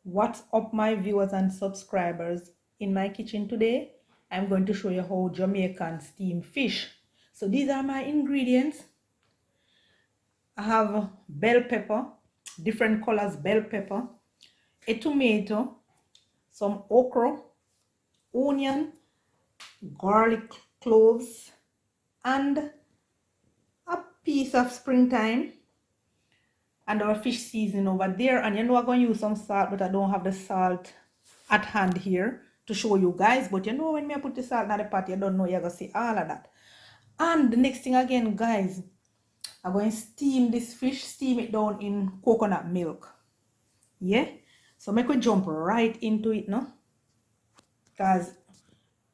What's up, my viewers and subscribers? In my kitchen today, I'm going to show you how Jamaican steam fish. So these are my ingredients. I have bell pepper, different colors bell pepper, a tomato, some okra, onion, garlic cloves, and a piece of springtime, and our fish seasoning over there. And you know I'm going to use some salt, but I don't have the salt at hand here to show you guys. But you know when I put the salt in the pot, you don't know you're going to see all of that. And the next thing again, guys, I'm going to steam this fish, steam it down in coconut milk. Yeah? So make we jump right into it now. Because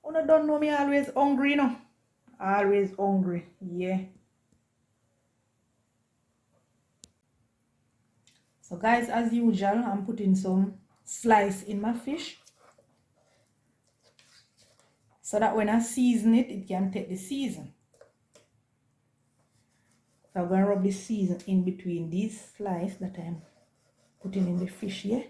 you don't know me always hungry, you know. Always hungry. Yeah. So guys, as usual, I'm putting some slice in my fish, so that when I season it, it can take the season. So I'm going to rub the season in between these slices that I'm putting in the fish here.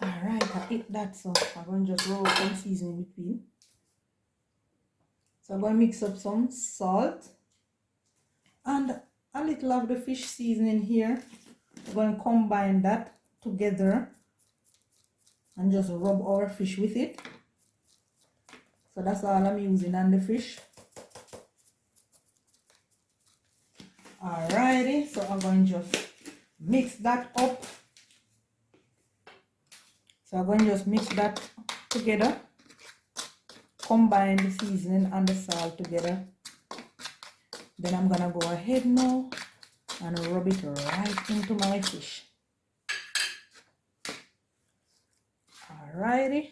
Alright, I hit that, so I'm going to just roll some seasoning in between. So I'm going to mix up some salt and a little of the fish seasoning here. I'm going to combine that together and just rub our fish with it. So that's all I'm using on the fish. Alrighty, so I'm going to just mix that up. So I'm going to just mix that together. Combine the seasoning and the salt together. Then I'm gonna go ahead now and rub it right into my fish. Alrighty.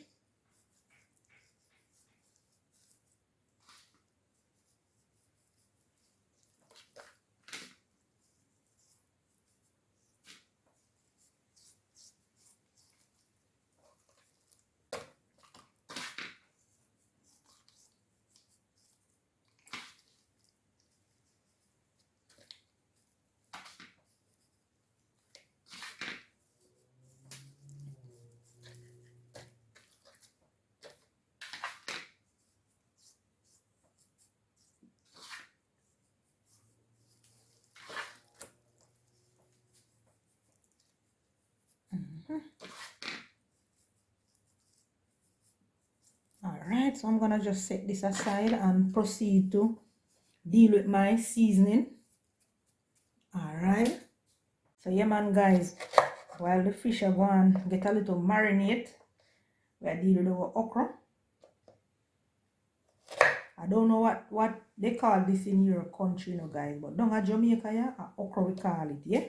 Alright, so I'm gonna just set this aside and proceed to deal with my seasoning. Alright, so yeah man guys, while the fish are going to get a little marinate, we're dealing with our okra. I don't know what they call this in your country, you know guys, but down at Jamaica, yeah, okra we call it, yeah.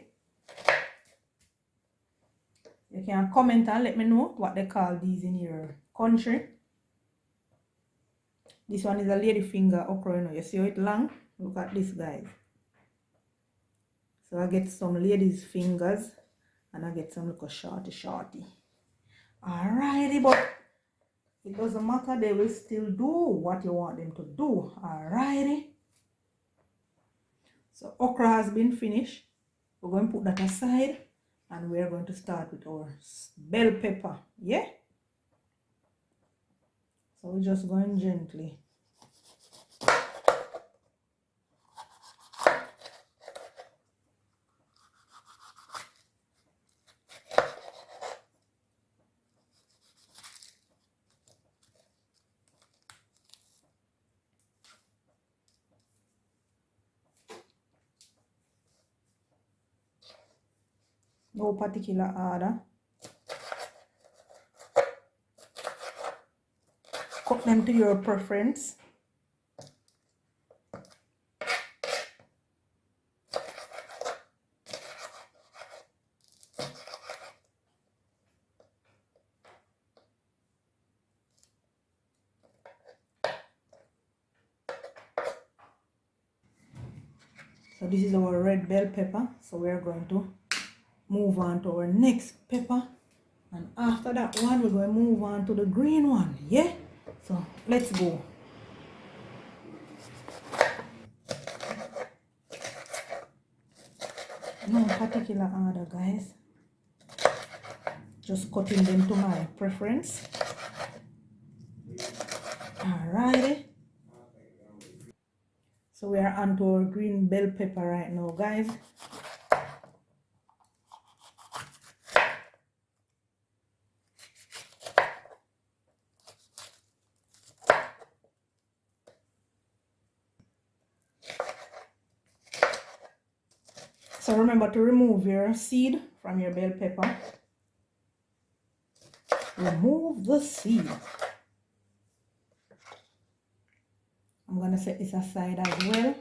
You can comment and let me know what they call these in your country. This one is a lady finger okra, you know. You see how it long? Look at this, guys. So I get some ladies' fingers and I get some little shorty. Alrighty, but it doesn't matter. They will still do what you want them to do. Alrighty. So okra has been finished. We're going to put that aside and we're going to start with our bell pepper. Yeah? So we're just going gently. No particular order. Cook them to your preference. So this is our red bell pepper. So we are going to move on to our next pepper. And after that one, we're going to move on to the green one. Yeah? So let's go. No particular order, guys. Just cutting them to my preference. Alrighty. So we are on to our green bell pepper right now, guys. So remember to remove your seed from your bell pepper. Remove the seed. I'm going to set this aside as well.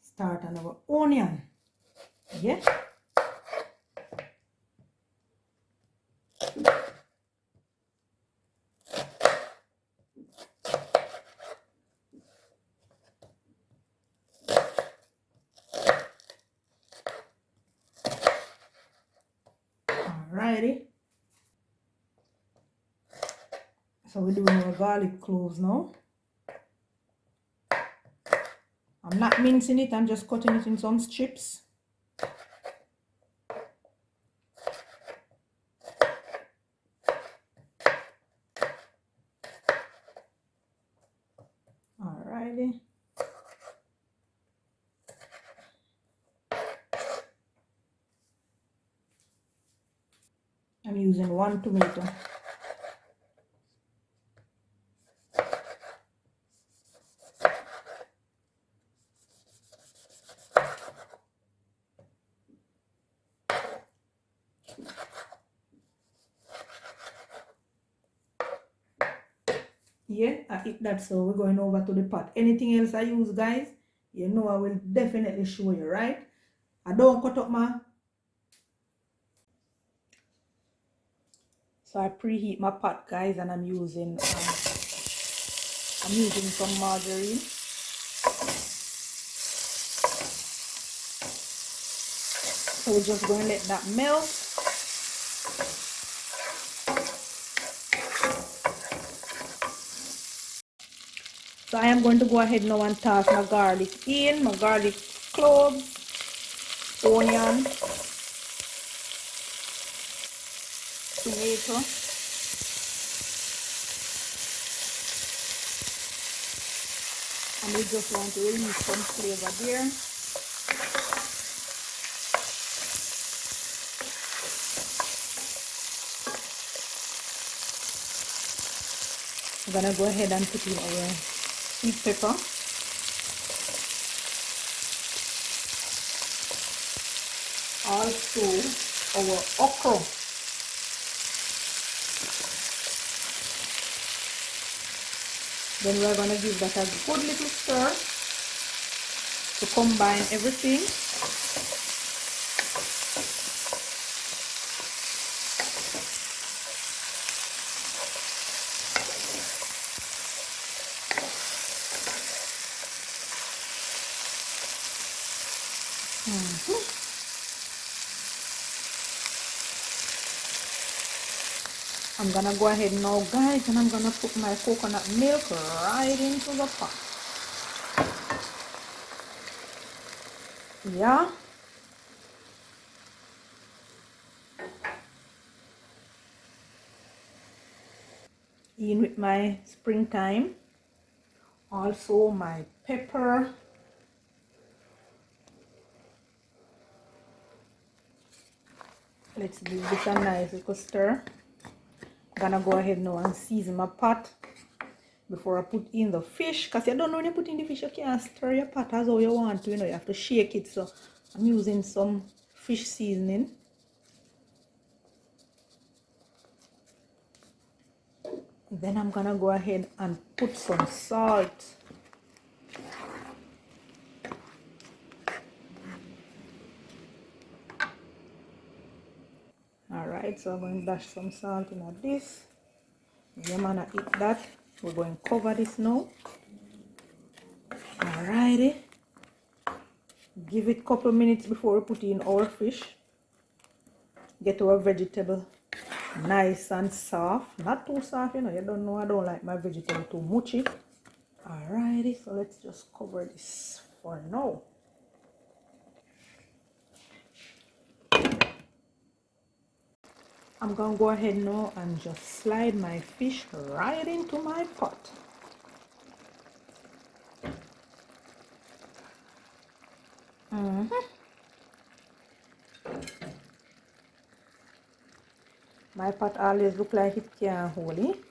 Start on our onion. Yeah. Alrighty. So we're doing our garlic cloves now. I'm not mincing it, I'm just cutting it in some strips. Alrighty. I'm using 1 tomato. Yeah, I eat that, so we're going over to the pot. Anything else I use, guys, you know I will definitely show you, right? I don't cut up my... So I preheat my pot, guys, and I'm using some margarine. So we're just going to let that melt. So I am going to go ahead now and toss my garlic in, my garlic cloves, onion, tomato. And we just want to release some flavor there. I'm gonna go ahead and put in our sweet pepper. Also our okra. Then we're gonna give that a good little stir to combine everything. I'm gonna go ahead now, guys, and I'm gonna put my coconut milk right into the pot. Yeah. In with my springtime. Also my pepper. Let's give this a nice little stir. I'm gonna go ahead now and season my pot before I put in the fish, because you don't know when you put in the fish you can't stir your pot as how you want to, you know, you have to shake it. So I'm using some fish seasoning. Then I'm gonna go ahead and put some salt. Alright, so I'm going to dash some salt in this. I'm gonna eat that. We're going to cover this now. Alrighty. Give it a couple minutes before we put in our fish. Get our vegetable nice and soft. Not too soft, you know. You don't know I don't like my vegetable too mushy. Alrighty, so let's just cover this for now. I'm gonna go ahead now and just slide my fish right into my pot. My pot always look like it can't hold it,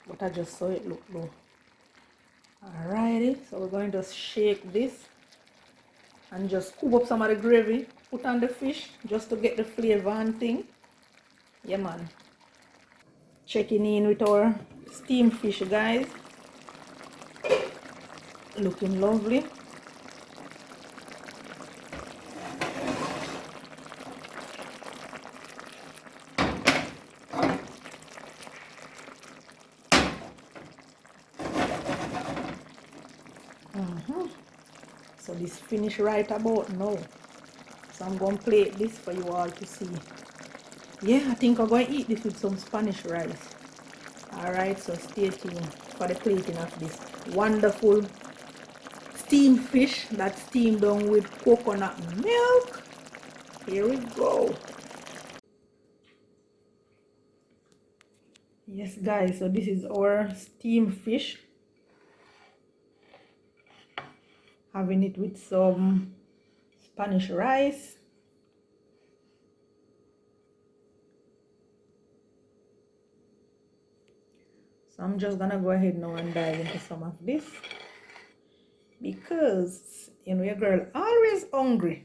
but I just saw it look low. Alrighty, so we're going to shake this and just scoop up some of the gravy, put on the fish just to get the flavor and thing. Yeah, man. Checking in with our steamed fish, guys. Looking lovely. So this finished right about now. So I'm going to plate this for you all to see. Yeah, I think I'm going to eat this with some Spanish rice. Alright, so stay tuned for the plating of this wonderful steamed fish that's steamed down with coconut milk. Here we go. Yes, guys, so this is our steamed fish. Having it with some Spanish rice. So I'm just gonna go ahead now and dive into some of this, because you know your girl always hungry.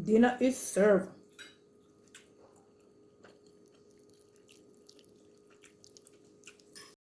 Dinner is served.